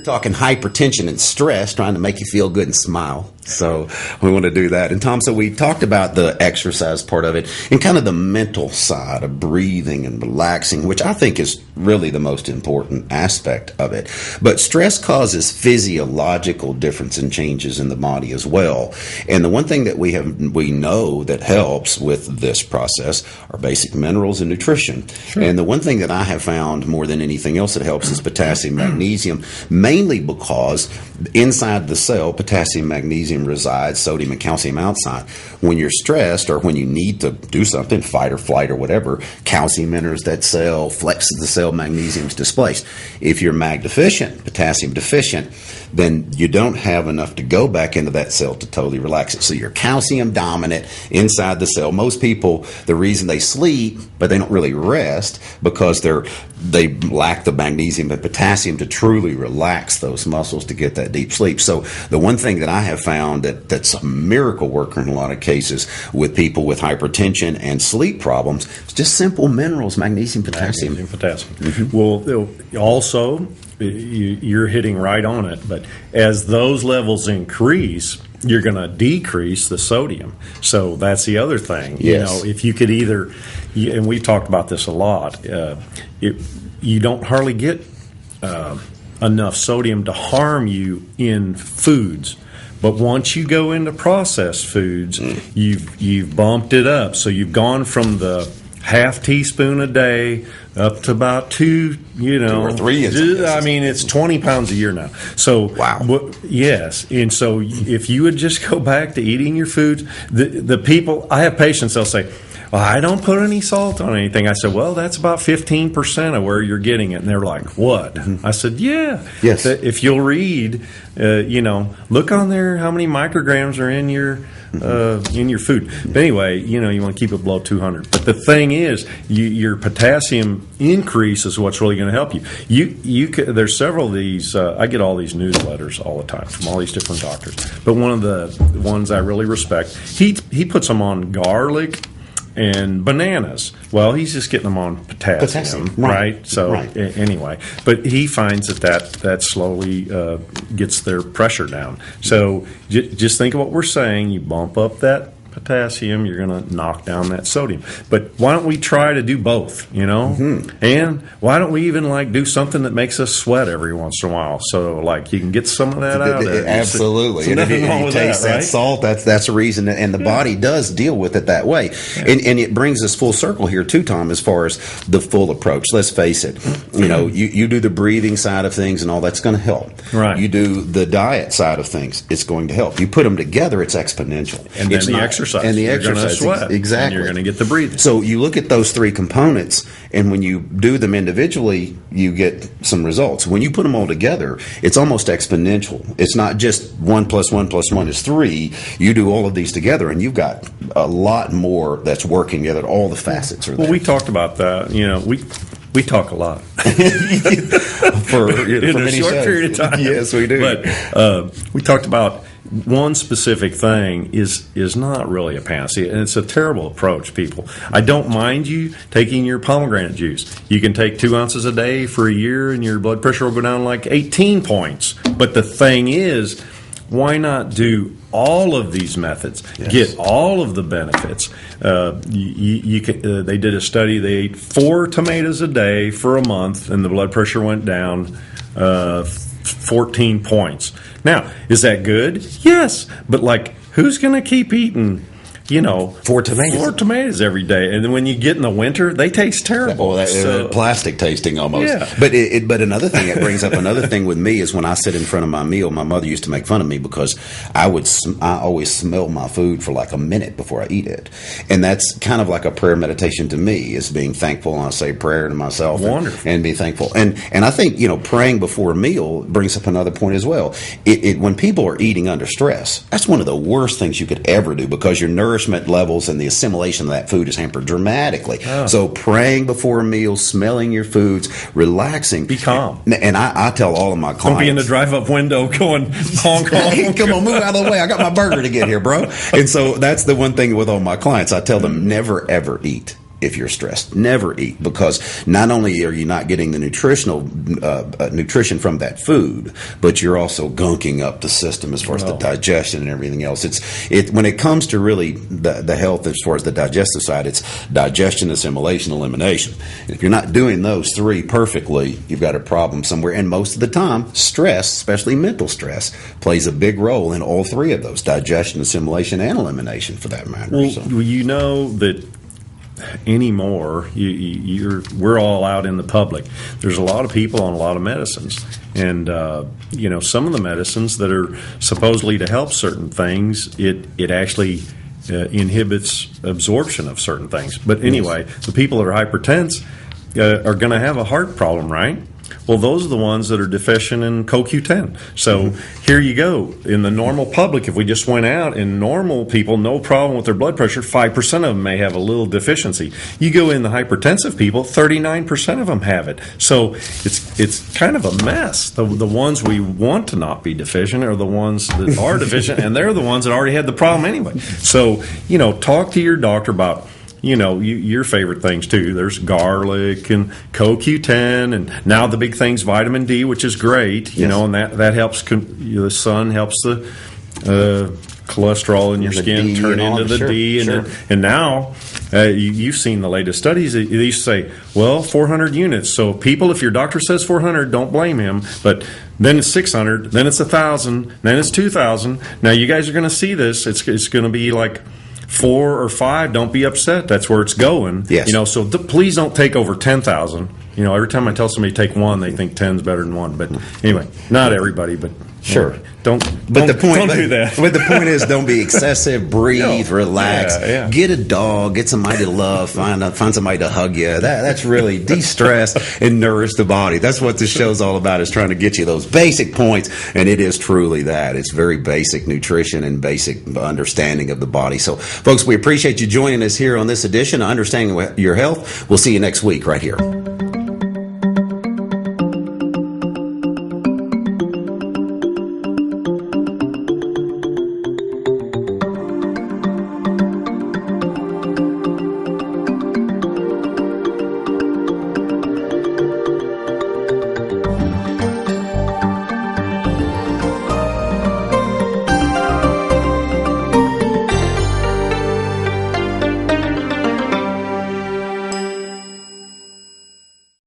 talking hypertension and stress, trying to make you feel good and smile. So we want to do that. And Tom, so we talked about the exercise part of it and kind of the mental side of breathing and relaxing, which I think is really the most important aspect of it. But stress causes physiological difference and changes in the body as well. And the one thing that we know that helps with this process are basic minerals and nutrition. Sure. And the one thing that I have found more than anything else that helps is potassium, magnesium, mainly because inside the cell, potassium, magnesium resides, sodium and calcium outside. When you're stressed or when you need to do something, fight or flight or whatever, calcium enters that cell, flexes the cell, magnesium is displaced. If you're mag deficient, potassium deficient, then you don't have enough to go back into that cell to totally relax it. So you're calcium dominant inside the cell. Most people, the reason they sleep, but they don't really rest, because they lack the magnesium and potassium to truly relax those muscles to get that deep sleep. So the one thing that I have found that's a miracle worker in a lot of cases with people with hypertension and sleep problems is just simple minerals, magnesium, potassium. Mm-hmm. Well, also, you're hitting right on it, but as those levels increase, you're going to decrease the sodium. So that's the other thing. Yes. If you could either, and we've talked about this a lot, you don't hardly get enough sodium to harm you in foods. But once you go into processed foods, you've bumped it up. So you've gone from the half teaspoon a day up to about 2 or 3. I mean, it's 20 pounds a year now. So, wow. Yes. And so if you would just go back to eating your foods, the people, I have patients, they'll say, well, I don't put any salt on anything. I said, well, that's about 15% of where you're getting it. And they're like, what? Mm-hmm. I said, yeah. Yes. If you'll read, look on there how many micrograms are in your food. But anyway, you want to keep it below 200. But the thing is, your potassium increase is what's really going to help you. There's several of these. I get all these newsletters all the time from all these different doctors. But one of the ones I really respect, he puts them on garlic and bananas. Well, he's just getting them on potassium. Right? So anyway, but he finds that slowly gets their pressure down. So just think of what we're saying. You bump up that potassium, you're going to knock down that sodium. But why don't we try to do both, Mm-hmm. And why don't we even do something that makes us sweat every once in a while? So you can get some of that out of it. Absolutely. So and if you taste that salt, that's a reason. And the body does deal with it that way. Yeah. And it brings us full circle here too, Tom, as far as the full approach. Let's face it. You do the breathing side of things and all that's going to help. Right. You do the diet side of things. It's going to help. You put them together, it's exponential. And then the exercise. And the exercise, sweat, exactly. And you're going to get the breathing. So you look at those 3 components, and when you do them individually, you get some results. When you put them all together, it's almost exponential. It's not just 1 + 1 + 1 is 3. You do all of these together, and you've got a lot more that's working together. All the facets are there. Well, we talked about that. We talk a lot for a short period of time. Yes, we do. But we talked about one specific thing is not really a panacea, and it's a terrible approach, people. I don't mind you taking your pomegranate juice. You can take 2 ounces a day for a year, and your blood pressure will go down 18 points. But the thing is, why not do all of these methods? Yes. Get all of the benefits. They did a study. They ate 4 tomatoes a day for a month, and the blood pressure went down 14 points. Now, is that good? Yes. But, who's going to keep eating, 4 tomatoes. 4 tomatoes every day. And then when you get in the winter, they taste terrible. Plastic tasting almost. Yeah. But another thing, it brings up another thing with me is when I sit in front of my meal, my mother used to make fun of me because I always smell my food for a minute before I eat it. And that's kind of like a prayer meditation to me, is being thankful. And I say prayer to myself and be thankful. And I think, praying before a meal brings up another point as well. When people are eating under stress, that's one of the worst things you could ever do, because your nourishment levels and the assimilation of that food is hampered dramatically. Oh. So praying before a meal, smelling your foods, relaxing. Be calm. And I tell all of my clients. Don't be in the drive-up window going, honk, honk. Hey, come on, move out of the way. I got my burger to get here, bro. And so that's the one thing with all my clients. I tell them never, ever eat if you're stressed. Never eat, because not only are you not getting the nutrition from that food, but you're also gunking up the system as far as the digestion and everything else. When it comes to really the health as far as the digestive side, it's digestion, assimilation, elimination. And if you're not doing those three perfectly, you've got a problem somewhere. And most of the time, stress, especially mental stress, plays a big role in all three of those: digestion, assimilation, and elimination, for that matter. Well, you know that anymore, we're all out in the public. There's a lot of people on a lot of medicines, and some of the medicines that are supposedly to help certain things, it actually inhibits absorption of certain things. But anyway, the people that are hypertense are going to have a heart problem, right? Well, those are the ones that are deficient in CoQ10. So here you go. In the normal public, if we just went out, in normal people, no problem with their blood pressure, 5% of them may have a little deficiency. You go in the hypertensive people, 39% of them have it. So it's kind of a mess. The ones we want to not be deficient are the ones that are deficient, and they're the ones that already had the problem anyway. So, talk to your doctor about your favorite things too. There's garlic and CoQ10, and now the big thing's vitamin D, which is great. And that helps. The sun helps the cholesterol in your skin turn into the D, and now you've seen the latest studies. They used to say, 400 units. So people, if your doctor says 400, don't blame him. But then it's 600, then it's 1,000, then it's 2,000. Now you guys are going to see this. It's going to be like 4 or 5, don't be upset. That's where it's going. Yes. So please don't take over 10,000. Every time I tell somebody to take 1, they think 10's better than 1. But anyway, not everybody, but sure. Don't do that. But the point is, don't be excessive. Breathe, relax. Yeah. Get a dog. Get somebody to love. Find somebody to hug you. That's really de-stress and nourish the body. That's what this show's all about, is trying to get you those basic points. And it is truly that. It's very basic nutrition and basic understanding of the body. So, folks, we appreciate you joining us here on this edition of Understanding Your Health. We'll see you next week right here.